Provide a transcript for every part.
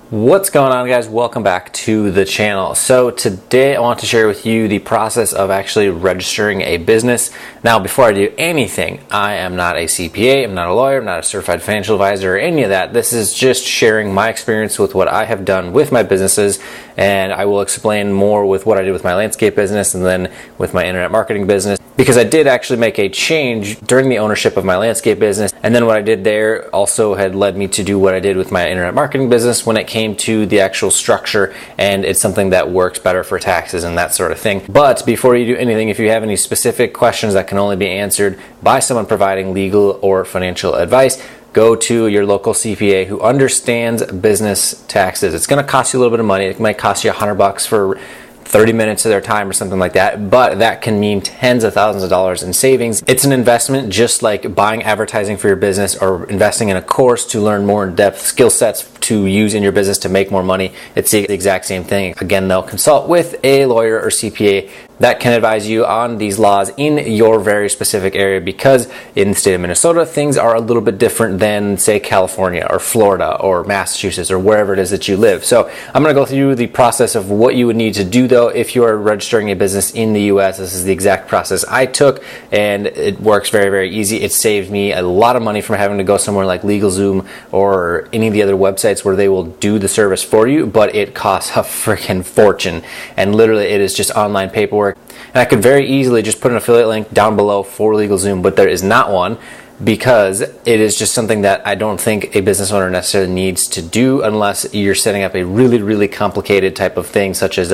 What's going on, guys? Welcome back to the channel. So today I want to share with you the process of actually registering a business. Now, before I do anything, I am not a CPA, I'm not a lawyer, I'm not a certified financial advisor or any of that. This is just sharing my experience with what I have done with my businesses, and I will explain more with what I did with my landscape business and then with my internet marketing business, because I did actually make a change during the ownership of my landscape business, and then what I did there also had led me to do what I did with my internet marketing business when it came to the actual structure, and it's something that works better for taxes and that sort of thing. But before you do anything, if you have any specific questions that can only be answered by someone providing legal or financial advice, go to your local CPA who understands business taxes. It's going to cost you a little bit of money. It might cost you $100 for 30 minutes of their time or something like that, but that can mean tens of thousands of dollars in savings. It's an investment just like buying advertising for your business or investing in a course to learn more in-depth skill sets to use in your business to make more money. It's the exact same thing. Again, they'll consult with a lawyer or CPA that can advise you on these laws in your very specific area, because in the state of Minnesota, things are a little bit different than, say, California or Florida or Massachusetts or wherever it is that you live. So I'm going to go through the process of what you would need to do, though, if you are registering a business in the US. This is the exact process I took, and it works very, very easy. It saved me a lot of money from having to go somewhere like LegalZoom or any of the other websites where they will do the service for you, but it costs a freaking fortune, and literally it is just online paperwork. And I could very easily just put an affiliate link down below for LegalZoom, but there is not one, because it is just something that I don't think a business owner necessarily needs to do unless you're setting up a really, really complicated type of thing, such as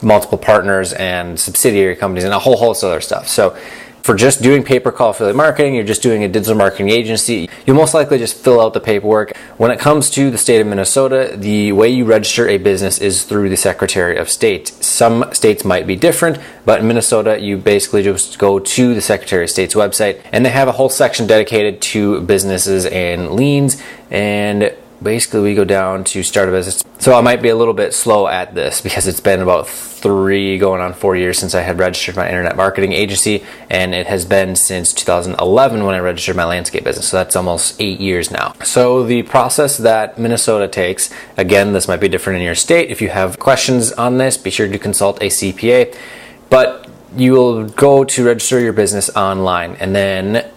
multiple partners and subsidiary companies and a whole host of other stuff. So for just doing pay-per-call affiliate marketing, you're just doing a digital marketing agency, you'll most likely just fill out the paperwork. When it comes to the state of Minnesota, the way you register a business is through the Secretary of State. Some states might be different, but in Minnesota, you basically just go to the Secretary of State's website, and they have a whole section dedicated to businesses and liens, and basically we go down to start a business. So I might be a little bit slow at this because it's been about 3 going on 4 years since I had registered my internet marketing agency, and it has been since 2011 when I registered my landscape business. So that's almost 8 years now. So the process that Minnesota takes, again, this might be different in your state. If you have questions on this, be sure to consult a CPA, but you will go to register your business online and then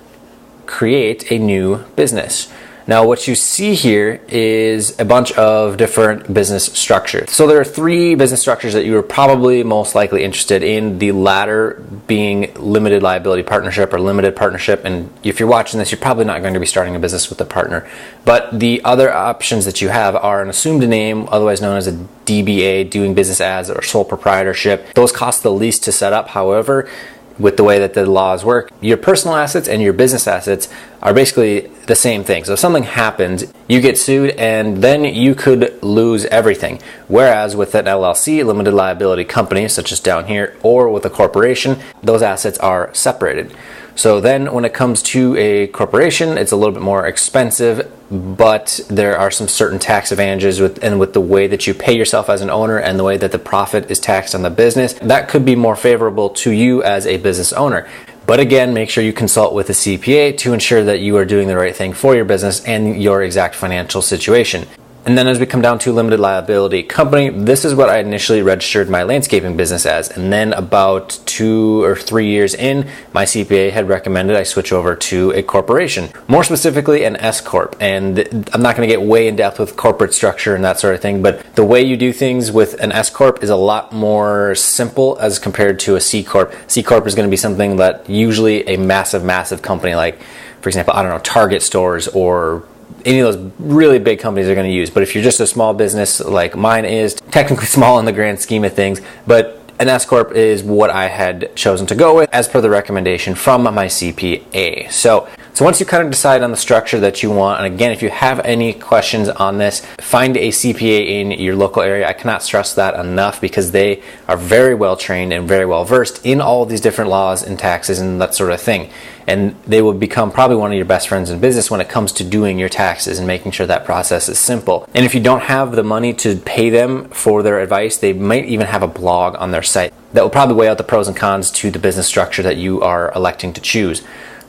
create a new business. Now, what you see here is a bunch of different business structures. So there are 3 business structures that you are probably most likely interested in, the latter being limited liability partnership or limited partnership. And if you're watching this, you're probably not going to be starting a business with a partner. But the other options that you have are an assumed name, otherwise known as a DBA, doing business as, or sole proprietorship. Those cost the least to set up. However, with the way that the laws work, your personal assets and your business assets are basically the same thing. So if something happens, you get sued and then you could lose everything. Whereas with an LLC, limited liability company, such as down here, or with a corporation, those assets are separated. So then when it comes to a corporation, it's a little bit more expensive, but there are some certain tax advantages with the way that you pay yourself as an owner and the way that the profit is taxed on the business. That could be more favorable to you as a business owner. But again, make sure you consult with a CPA to ensure that you are doing the right thing for your business and your exact financial situation. And then as we come down to limited liability company, this is what I initially registered my landscaping business as. And then about 2 or 3 years in, my CPA had recommended I switch over to a corporation, more specifically an S Corp. And I'm not going to get way in depth with corporate structure and that sort of thing, but the way you do things with an S Corp is a lot more simple as compared to a C Corp. C Corp is going to be something that usually a massive, massive company like, for example, I don't know, Target stores or any of those really big companies are going to use. But if you're just a small business like mine is, technically small in the grand scheme of things, but an S Corp is what I had chosen to go with as per the recommendation from my CPA. So once you kind of decide on the structure that you want, and again, if you have any questions on this, find a CPA in your local area. I cannot stress that enough because they are very well trained and very well versed in all of these different laws and taxes and that sort of thing. And they will become probably one of your best friends in business when it comes to doing your taxes and making sure that process is simple. And if you don't have the money to pay them for their advice, they might even have a blog on their site that will probably weigh out the pros and cons to the business structure that you are electing to choose.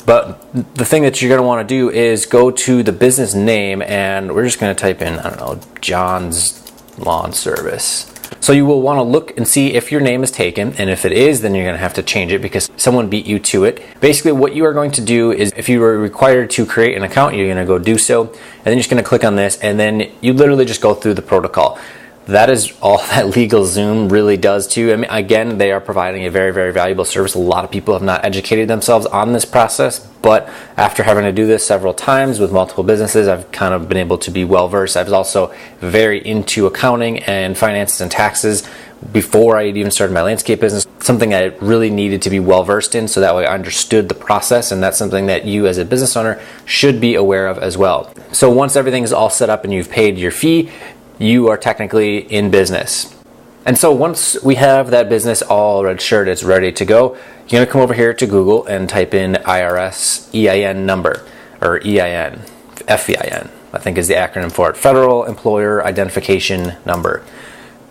But the thing that you're going to want to do is go to the business name, and we're just going to type in, I don't know, John's lawn service. So you will want to look and see if your name is taken, and if it is, then you're going to have to change it because someone beat you to it. Basically, what you are going to do is, if you were required to create an account, you're going to go do so, and then you're just going to click on this, and then you literally just go through the protocol. That is all that LegalZoom really does to you. I mean, again, they are providing a very, very valuable service. A lot of people have not educated themselves on this process, but after having to do this several times with multiple businesses, I've kind of been able to be well versed. I was also very into accounting and finances and taxes before I had even started my landscape business, something I really needed to be well versed in, so that way I understood the process, and that's something that you as a business owner should be aware of as well. So once everything is all set up and you've paid your fee, you are technically in business. And so once we have that business all registered, it's ready to go, you're going to come over here to Google and type in IRS EIN number, or EIN, FEIN, I think is the acronym for it, Federal Employer Identification Number.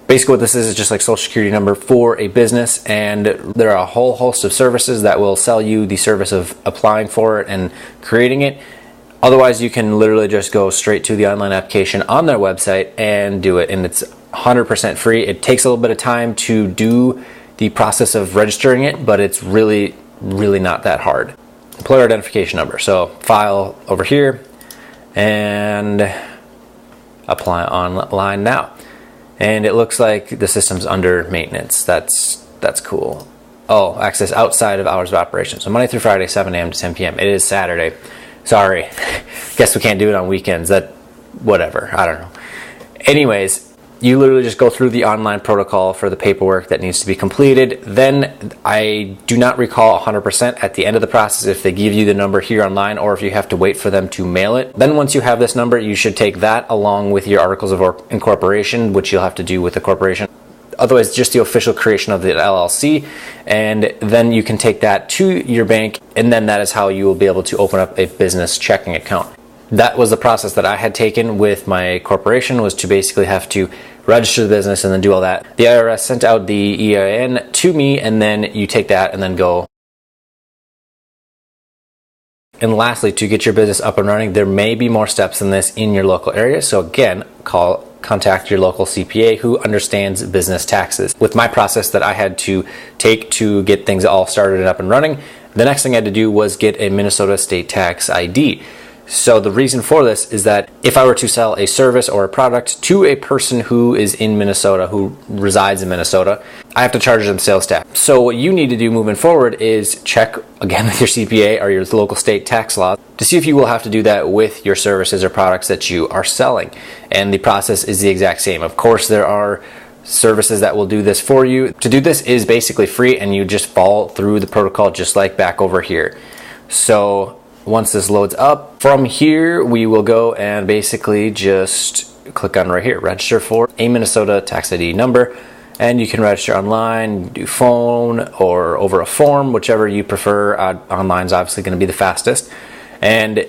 Basically what this is just like social security number for a business, and there are a whole host of services that will sell you the service of applying for it and creating it. Otherwise, you can literally just go straight to the online application on their website and do it, and it's 100% free. It takes a little bit of time to do the process of registering it, but it's really, really not that hard. Employer identification number. So file over here and apply online now. And it looks like the system's under maintenance. That's cool. Oh, access outside of hours of operation. So Monday through Friday, 7 a.m. to 10 p.m. It is Saturday. Sorry, guess we can't do it on weekends. Whatever, I don't know. Anyways, you literally just go through the online protocol for the paperwork that needs to be completed. Then I do not recall 100% at the end of the process if they give you the number here online or if you have to wait for them to mail it. Then once you have this number, you should take that along with your articles of incorporation, which you'll have to do with the corporation. Otherwise, just the official creation of the LLC, and then you can take that to your bank, and then that is how you will be able to open up a business checking account. That was the process that I had taken with my corporation, was to basically have to register the business and then do all that. The IRS sent out the EIN to me, and then you take that and then go. And lastly, to get your business up and running, there may be more steps than this in your local area. So again, contact your local CPA who understands business taxes. With my process that I had to take to get things all started and up and running, the next thing I had to do was get a Minnesota state tax ID. So the reason for this is that if I were to sell a service or a product to a person who is in Minnesota, who resides in Minnesota, I have to charge them sales tax. So what you need to do moving forward is check again with your CPA or your local state tax law to see if you will have to do that with your services or products that you are selling. And the process is the exact same. Of course, there are services that will do this for you. To do this is basically free, and you just follow through the protocol just like back over here. So once this loads up, from here we will go and basically just click on right here, register for a Minnesota tax ID number, and you can register online, do phone or over a form, whichever you prefer. Online is obviously going to be the fastest, and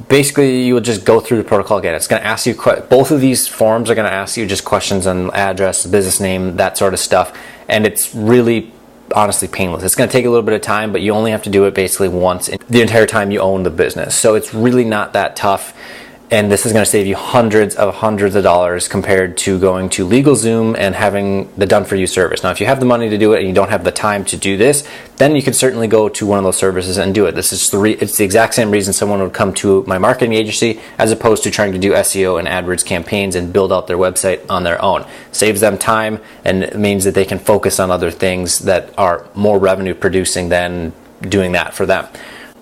basically you will just go through the protocol again. It's going to ask you, both of these forms are going to ask you just questions on address, business name, that sort of stuff, and it's really honestly painless. It's going to take a little bit of time, but you only have to do it basically once the entire time you own the business. So it's really not that tough, and this is going to save you hundreds of dollars compared to going to LegalZoom and having the done-for-you service. Now, if you have the money to do it and you don't have the time to do this, then you can certainly go to one of those services and do it. This is it's the exact same reason someone would come to my marketing agency as opposed to trying to do SEO and AdWords campaigns and build out their website on their own. Saves them time, and it means that they can focus on other things that are more revenue producing than doing that for them.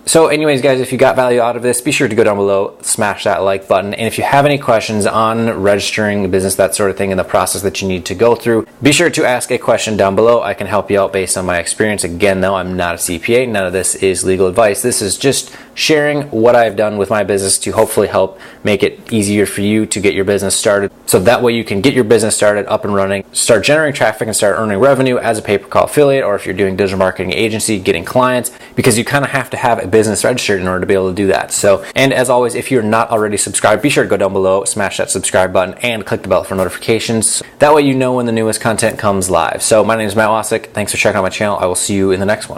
So anyways, guys, if you got value out of this, be sure to go down below, smash that like button. And if you have any questions on registering a business, that sort of thing, and the process that you need to go through, be sure to ask a question down below. I can help you out based on my experience. Again, though, I'm not a CPA. None of this is legal advice. This is just sharing what I've done with my business to hopefully help make it easier for you to get your business started. So that way you can get your business started, up and running, start generating traffic, and start earning revenue as a pay-per-call affiliate, or if you're doing digital marketing agency, getting clients, because you kind of have to have a business registered in order to be able to do that. So, and as always, if you're not already subscribed, be sure to go down below, smash that subscribe button, and click the bell for notifications. That way you know when the newest content comes live. So my name is Matt Wacek. Thanks for checking out my channel. I will see you in the next one.